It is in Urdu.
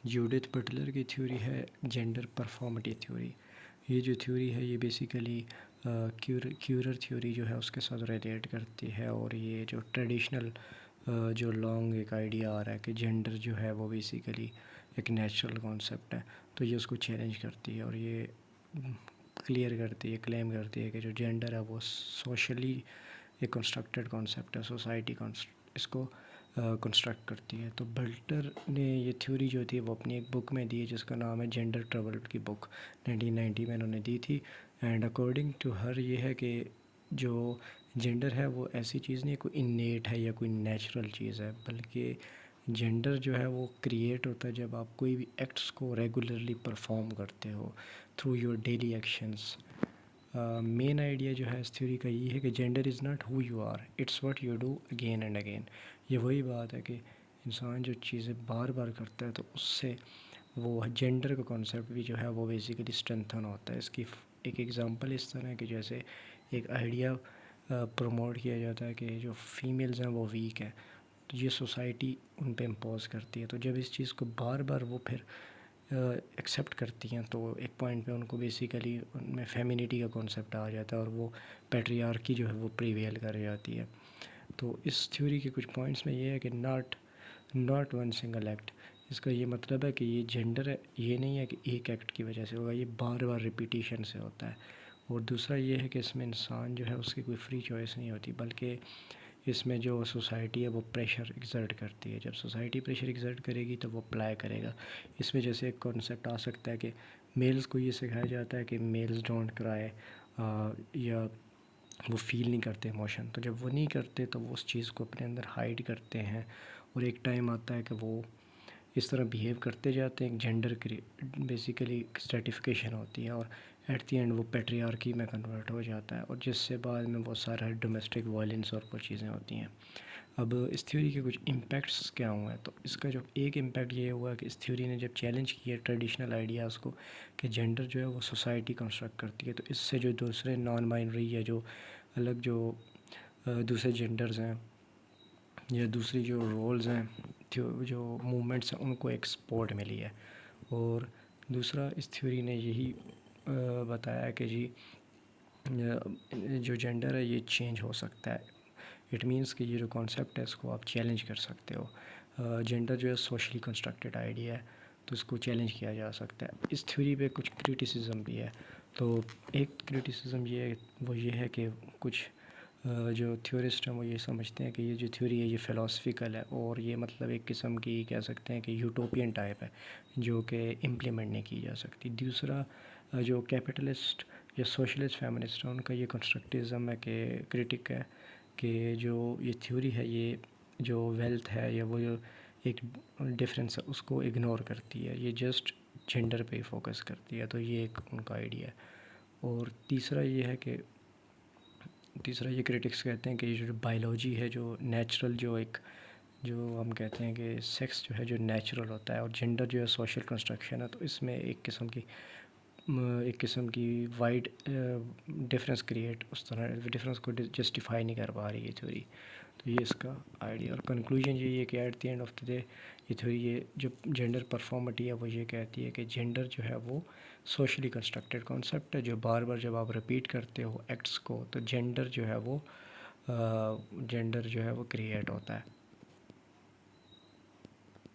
جوڈتھ بٹلر کی تھیوری ہے جینڈر پرفارمٹی تھیوری. یہ جو تھیوری ہے یہ بیسیکلی کیورر تھیوری جو ہے اس کے ساتھ ریلیٹ کرتی ہے, اور یہ جو ٹریڈیشنل جو لانگ ایک آئیڈیا آ رہا ہے کہ جینڈر جو ہے وہ بیسیکلی ایک نیچرل کانسیپٹ ہے, تو یہ اس کو چیلنج کرتی ہے اور یہ کلیئر کرتی ہے, کلیم کرتی ہے کہ جو جینڈر ہے وہ سوشلی ایک کنسٹرکٹیڈ کانسیپٹ ہے, سوسائٹی اس کو کنسٹرکٹ کرتی ہے. تو بٹلر نے یہ تھیوری جو تھی وہ اپنی ایک بک میں دی ہے جس کا نام ہے جینڈر ٹربل کی بک, 1990 میں انہوں نے دی تھی. اینڈ اکارڈنگ ٹو ہر یہ ہے کہ جو جینڈر ہے وہ ایسی چیز نہیں ہے کوئی انیٹ ہے یا کوئی نیچرل چیز ہے, بلکہ جینڈر جو ہے وہ کریٹ ہوتا ہے جب آپ کوئی بھی ایکٹس کو ریگولرلی پرفارم کرتے ہو through your daily actions. Main idea جو ہے اس تھیوری کا یہ ہے کہ gender is not who you are, it's what you do again and again. یہ وہی بات ہے کہ انسان جو چیزیں بار بار کرتا ہے تو اس سے وہ جینڈر کا کانسیپٹ بھی جو ہے وہ بیسیکلی اسٹرینتھن ہوتا ہے. اس کی ایک ایگزامپل اس طرح ہے کہ جیسے ایک آئیڈیا پروموٹ کیا جاتا ہے کہ جو فیمیلز ہیں وہ ویک ہیں, تو یہ سوسائٹی ان پہ امپوز کرتی ہے. تو جب اس چیز کو بار بار وہ پھر ایکسیپٹ کرتی ہیں تو ایک پوائنٹ پہ ان کو بیسیکلی ان میں فیمینٹی کا کانسیپٹ آ جاتا ہے اور وہ پیٹریارکی جو ہے وہ پریویل کر جاتی ہے. تو اس تھیوری کے کچھ پوائنٹس میں یہ ہے کہ ناٹ ون سنگل ایکٹ. اس کا یہ مطلب ہے کہ یہ جینڈر ہے یہ نہیں ہے کہ ایک ایکٹ کی وجہ سے ہوگا, یہ بار بار ریپیٹیشن سے ہوتا ہے. اور دوسرا یہ ہے کہ اس میں انسان جو ہے اس کی کوئی فری چوائس نہیں ہوتی, بلکہ اس میں جو سوسائٹی ہے وہ پریشر ایگزرٹ کرتی ہے. جب سوسائٹی پریشر ایگزرٹ کرے گی تو وہ اپلائی کرے گا. اس میں جیسے ایک کانسیپٹ آ سکتا ہے کہ میلز کو یہ سکھایا جاتا ہے کہ میلز ڈونٹ کرائے, یا وہ فیل نہیں کرتے ایموشن, تو جب وہ نہیں کرتے تو وہ اس چیز کو اپنے اندر ہائڈ کرتے ہیں, اور ایک ٹائم آتا ہے کہ وہ اس طرح بیہیو کرتے جاتے ہیں. جینڈر کی بیسیکلی سرٹیفکیشن ہوتی ہے اور ایٹ دی اینڈ وہ پیٹریارکی میں کنورٹ ہو جاتا ہے, اور جس سے بعد میں وہ سارا ڈومیسٹک وائلنس اور وہ چیزیں ہوتی ہیں. اب اس تھیوری کے کچھ امپیکٹس کیا ہوئے ہیں, تو اس کا جو ایک امپیکٹ یہ ہوا کہ اس تھیوری نے جب چیلنج کیا ٹریڈیشنل آئیڈیاز کو کہ جینڈر جو ہے وہ سوسائٹی کنسٹرکٹ کرتی ہے, تو اس سے جو دوسرے نان بائنری یا جو الگ جو دوسرے جینڈرز ہیں یا دوسری جو رولز ہیں جو موومنٹس ہیں ان کو ایک سپورٹ ملی ہے. اور دوسرا اس تھیوری نے یہی بتایا کہ جی جو جینڈر ہے یہ چینج ہو سکتا ہے. اٹ مینس کہ یہ جو کانسیپٹ ہے اس کو آپ چیلنج کر سکتے ہو. جینڈر جو ہے سوشلی کنسٹرکٹیڈ آئیڈیا ہے تو اس کو چیلنج کیا جا سکتا ہے. اس تھیوری پہ کچھ کرٹیسزم بھی ہے. تو ایک کرٹیسزم یہ ہے وہ یہ ہے کہ کچھ جو تھیورسٹ ہیں وہ یہ سمجھتے ہیں کہ یہ جو تھیوری ہے یہ فلاسفیکل ہے, اور یہ مطلب ایک قسم کی کہہ سکتے ہیں کہ یوٹوپین ٹائپ ہے جو کہ امپلیمنٹ نہیں کی جا سکتی. دوسرا جو کیپٹلسٹ یا سوشلسٹ فیمنسٹ ہیں ان کا یہ کنسٹرکٹزم ہے کہ کرٹک ہے کہ جو یہ تھیوری ہے یہ جو ویلتھ ہے یا وہ جو ایک ڈفرینس ہے اس کو اگنور کرتی ہے, یہ جسٹ جینڈر پہ ہی فوکس کرتی ہے. تو یہ ایک ان کا آئیڈیا ہے. اور تیسرا یہ ہے کہ یہ کرٹکس کہتے ہیں کہ یہ جو بائیولوجی ہے جو نیچرل جو ہم کہتے ہیں کہ سیکس جو ہے جو نیچرل ہوتا ہے, اور جینڈر جو ہے سوشل کنسٹرکشن ہے, تو اس میں ایک قسم کی وائڈ ڈفرینس کریٹ اس طرح ڈفرینس کو جسٹیفائی نہیں کر پا رہی یہ تھیوری. تو یہ اس کا آئیڈیا اور کنکلوژن یہی ہے کہ at the end of the day یہ تھیوری یہ جو جینڈر پرفارمٹی ہے وہ یہ کہتی ہے کہ جینڈر جو ہے وہ سوشلی کنسٹرکٹیڈ کانسیپٹ ہے جو بار بار جب آپ رپیٹ کرتے ہو ایکٹس کو تو جینڈر جو ہے وہ کریٹ ہوتا ہے.